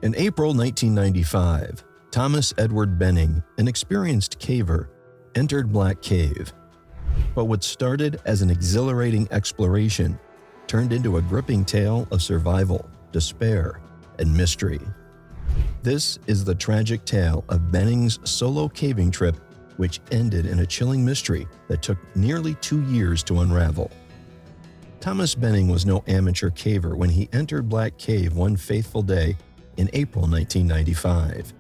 In April 1995, Thomas Edward Benning, an experienced caver, entered Black Cave. But what started as an exhilarating exploration turned into a gripping tale of survival, despair, and mystery. This is the tragic tale of Benning's solo caving trip, which ended in a chilling mystery that took nearly 2 years to unravel. Thomas Benning was no amateur caver when he entered Black Cave one faithful day in April 1995.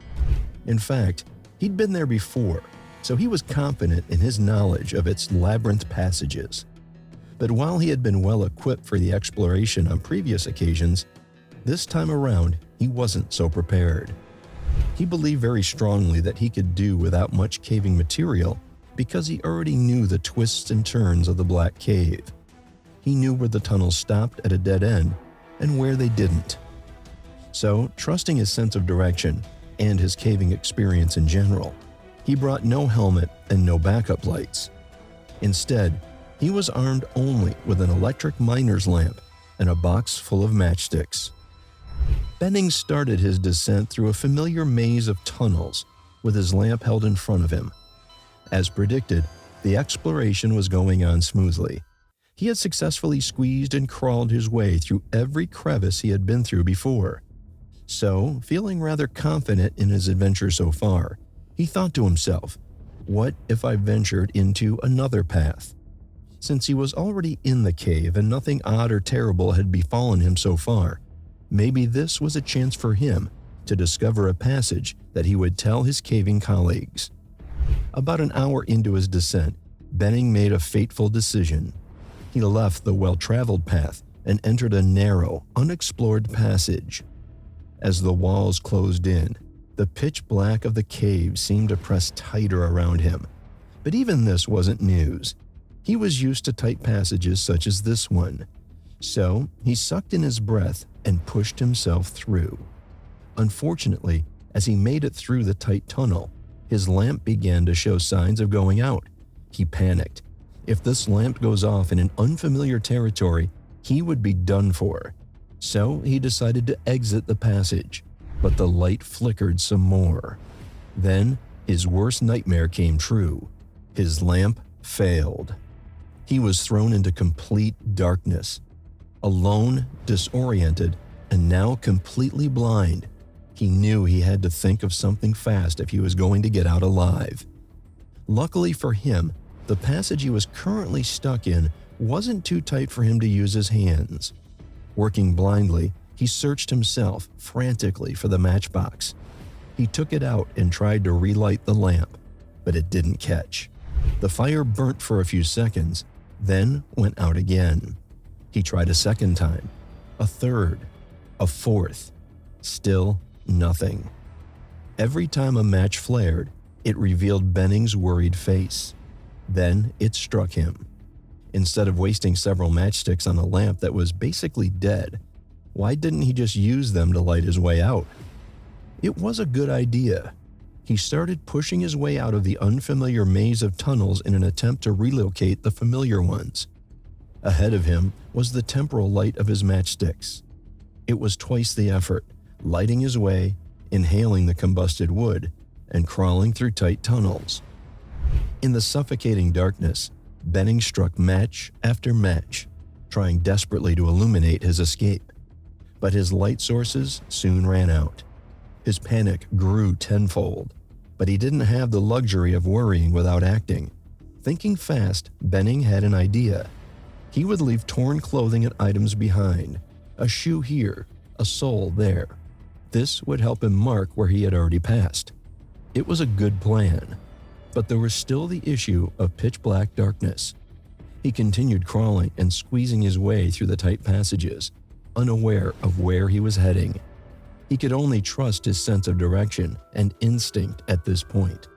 In fact, he'd been there before, so he was confident in his knowledge of its labyrinth passages. But while he had been well equipped for the exploration on previous occasions, this time around he wasn't so prepared. He believed very strongly that he could do without much caving material because he already knew the twists and turns of the Black Cave. He knew where the tunnels stopped at a dead end and where they didn't. So, trusting his sense of direction and his caving experience in general, he brought no helmet and no backup lights. Instead, he was armed only with an electric miner's lamp and a box full of matchsticks. Benning started his descent through a familiar maze of tunnels with his lamp held in front of him. As predicted, the exploration was going on smoothly. He had successfully squeezed and crawled his way through every crevice he had been through before. So, feeling rather confident in his adventure so far, he thought to himself, what if I ventured into another path? Since he was already in the cave and nothing odd or terrible had befallen him so far, maybe this was a chance for him to discover a passage that he would tell his caving colleagues. About an hour into his descent, Benning made a fateful decision. He left the well-traveled path and entered a narrow, unexplored passage. As the walls closed in, the pitch black of the cave seemed to press tighter around him. But even this wasn't news. He was used to tight passages such as this one. So he sucked in his breath and pushed himself through. Unfortunately, as he made it through the tight tunnel, his lamp began to show signs of going out. He panicked. If this lamp goes off in an unfamiliar territory, he would be done for. So he decided to exit the passage, but the light flickered some more. Then his worst nightmare came true. His lamp failed. He was thrown into complete darkness. Alone, disoriented, and now completely blind, he knew he had to think of something fast if he was going to get out alive. Luckily for him, the passage he was currently stuck in wasn't too tight for him to use his hands. Working blindly, he searched himself frantically for the matchbox. He took it out and tried to relight the lamp, but it didn't catch. The fire burnt for a few seconds, then went out again. He tried a second time, a third, a fourth. Still nothing. Every time a match flared, it revealed Benning's worried face. Then it struck him. Instead of wasting several matchsticks on a lamp that was basically dead, why didn't he just use them to light his way out? It was a good idea. He started pushing his way out of the unfamiliar maze of tunnels in an attempt to relocate the familiar ones. Ahead of him was the temporal light of his matchsticks. It was twice the effort, lighting his way, inhaling the combusted wood, and crawling through tight tunnels. In the suffocating darkness, Benning struck match after match, trying desperately to illuminate his escape. But his light sources soon ran out. His panic grew tenfold, but he didn't have the luxury of worrying without acting. Thinking fast, Benning had an idea. He would leave torn clothing and items behind, a shoe here, a sole there. This would help him mark where he had already passed. It was a good plan. But there was still the issue of pitch-black darkness. He continued crawling and squeezing his way through the tight passages, unaware of where he was heading. He could only trust his sense of direction and instinct at this point.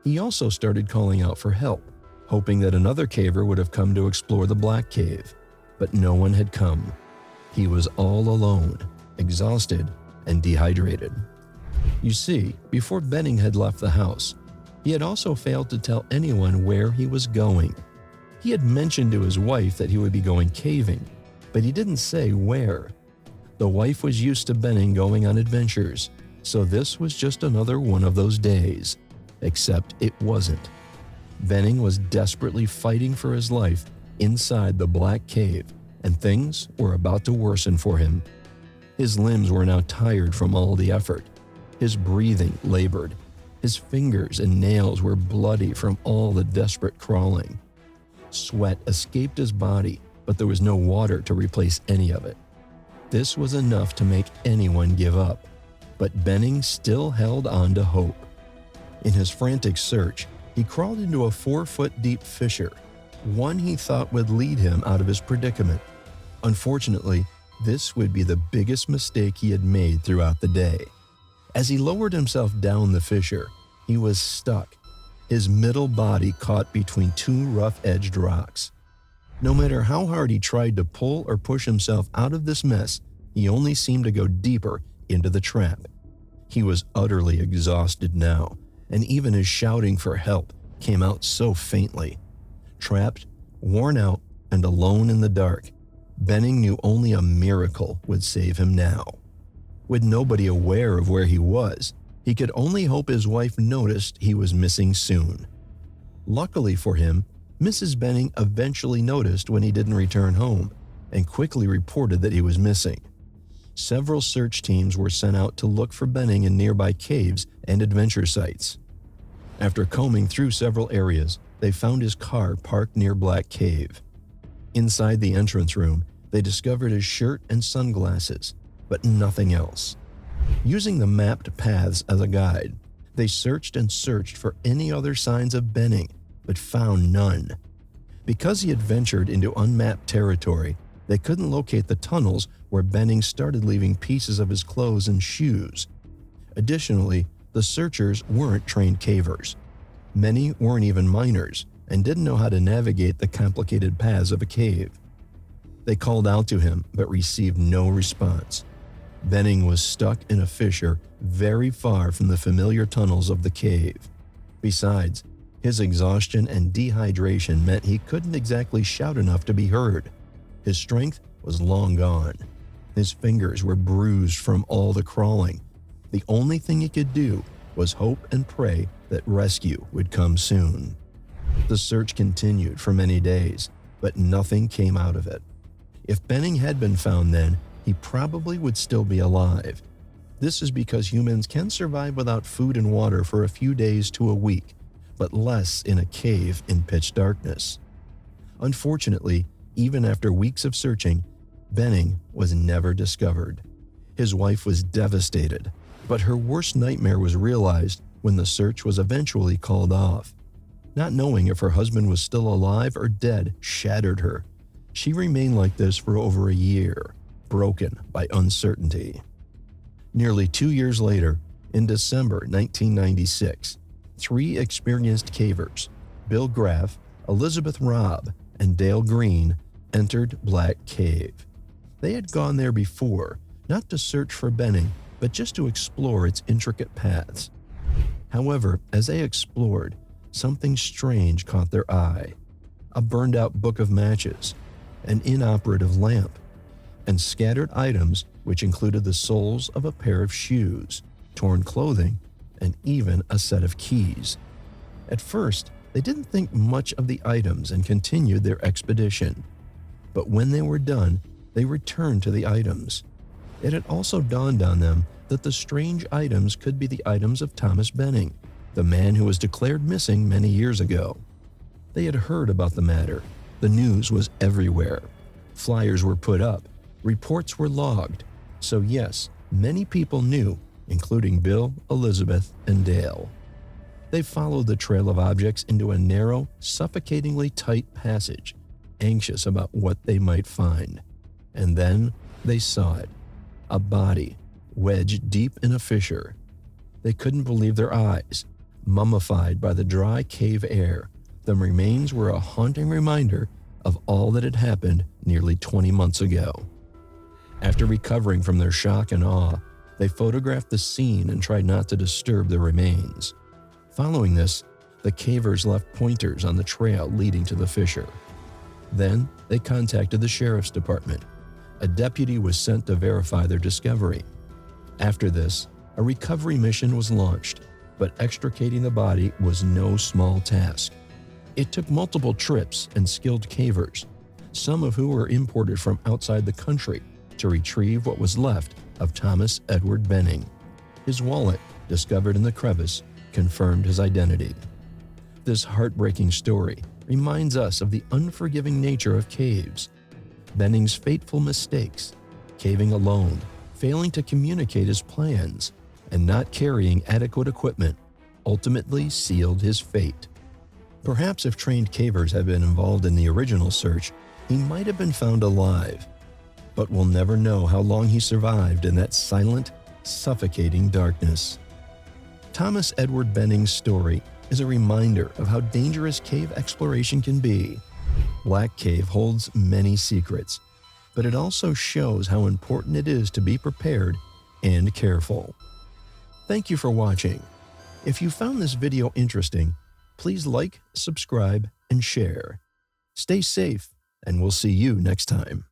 He also started calling out for help, hoping that another caver would have come to explore the Black Cave, but no one had come. He was all alone, exhausted, and dehydrated. You see, before Benning had left the house, he had also failed to tell anyone where he was going. He had mentioned to his wife that he would be going caving, but he didn't say where. The wife was used to Benning going on adventures, so this was just another one of those days. Except it wasn't. Benning was desperately fighting for his life inside the black cave, and things were about to worsen for him. His limbs were now tired from all the effort. His breathing labored. His fingers and nails were bloody from all the desperate crawling. Sweat escaped his body, but there was no water to replace any of it. This was enough to make anyone give up, but Benning still held on to hope. In his frantic search, he crawled into a 4-foot-deep fissure, one he thought would lead him out of his predicament. Unfortunately, this would be the biggest mistake he had made throughout the day. As he lowered himself down the fissure, he was stuck, his middle body caught between two rough-edged rocks. No matter how hard he tried to pull or push himself out of this mess, he only seemed to go deeper into the trap. He was utterly exhausted now, and even his shouting for help came out so faintly. Trapped, worn out, and alone in the dark, Benning knew only a miracle would save him now. With nobody aware of where he was, he could only hope his wife noticed he was missing soon. Luckily for him, Mrs. Benning eventually noticed when he didn't return home and quickly reported that he was missing. Several search teams were sent out to look for Benning in nearby caves and adventure sites. After combing through several areas, they found his car parked near Black Cave. Inside the entrance room, they discovered his shirt and sunglasses, but nothing else. Using the mapped paths as a guide, they searched and searched for any other signs of Benning, but found none. Because he had ventured into unmapped territory, they couldn't locate the tunnels where Benning started leaving pieces of his clothes and shoes. Additionally, the searchers weren't trained cavers. Many weren't even miners and didn't know how to navigate the complicated paths of a cave. They called out to him but received no response. Benning was stuck in a fissure very far from the familiar tunnels of the cave. Besides, his exhaustion and dehydration meant he couldn't exactly shout enough to be heard. His strength was long gone. His fingers were bruised from all the crawling. The only thing he could do was hope and pray that rescue would come soon. The search continued for many days, but nothing came out of it. If Benning had been found then, he probably would still be alive. This is because humans can survive without food and water for a few days to a week, but less in a cave in pitch darkness. Unfortunately, even after weeks of searching, Benning was never discovered. His wife was devastated, but her worst nightmare was realized when the search was eventually called off. Not knowing if her husband was still alive or dead shattered her. She remained like this for over a year, broken by uncertainty. Nearly 2 years later, in December 1996, 3 experienced cavers, Bill Graff, Elizabeth Robb, and Dale Green, entered Black Cave. They had gone there before, not to search for Benning, but just to explore its intricate paths. However, as they explored, something strange caught their eye. A burned-out book of matches, an inoperative lamp, and scattered items which included the soles of a pair of shoes, torn clothing, and even a set of keys. At first, they didn't think much of the items and continued their expedition. But when they were done, they returned to the items. It had also dawned on them that the strange items could be the items of Thomas Benning, the man who was declared missing many years ago. They had heard about the matter. The news was everywhere. Flyers were put up. Reports were logged. So yes, many people knew, including Bill, Elizabeth, and Dale. They followed the trail of objects into a narrow, suffocatingly tight passage, anxious about what they might find. And then they saw it. A body, wedged deep in a fissure. They couldn't believe their eyes. Mummified by the dry cave air, the remains were a haunting reminder of all that had happened nearly 20 months ago. After recovering from their shock and awe, they photographed the scene and tried not to disturb the remains. Following this, the cavers left pointers on the trail leading to the fissure. Then they contacted the sheriff's department. A deputy was sent to verify their discovery. After this, a recovery mission was launched, but extricating the body was no small task. It took multiple trips and skilled cavers, some of who were imported from outside the country, to retrieve what was left of Thomas Edward Benning. His wallet, discovered in the crevice, confirmed his identity. This heartbreaking story reminds us of the unforgiving nature of caves. Benning's fateful mistakes, caving alone, failing to communicate his plans, and not carrying adequate equipment, ultimately sealed his fate. Perhaps if trained cavers had been involved in the original search, he might have been found alive. But we'll never know how long he survived in that silent, suffocating darkness. Thomas Edward Benning's story is a reminder of how dangerous cave exploration can be. Black Cave holds many secrets, but it also shows how important it is to be prepared and careful. Thank you for watching. If you found this video interesting, please like, subscribe, and share. Stay safe, and we'll see you next time.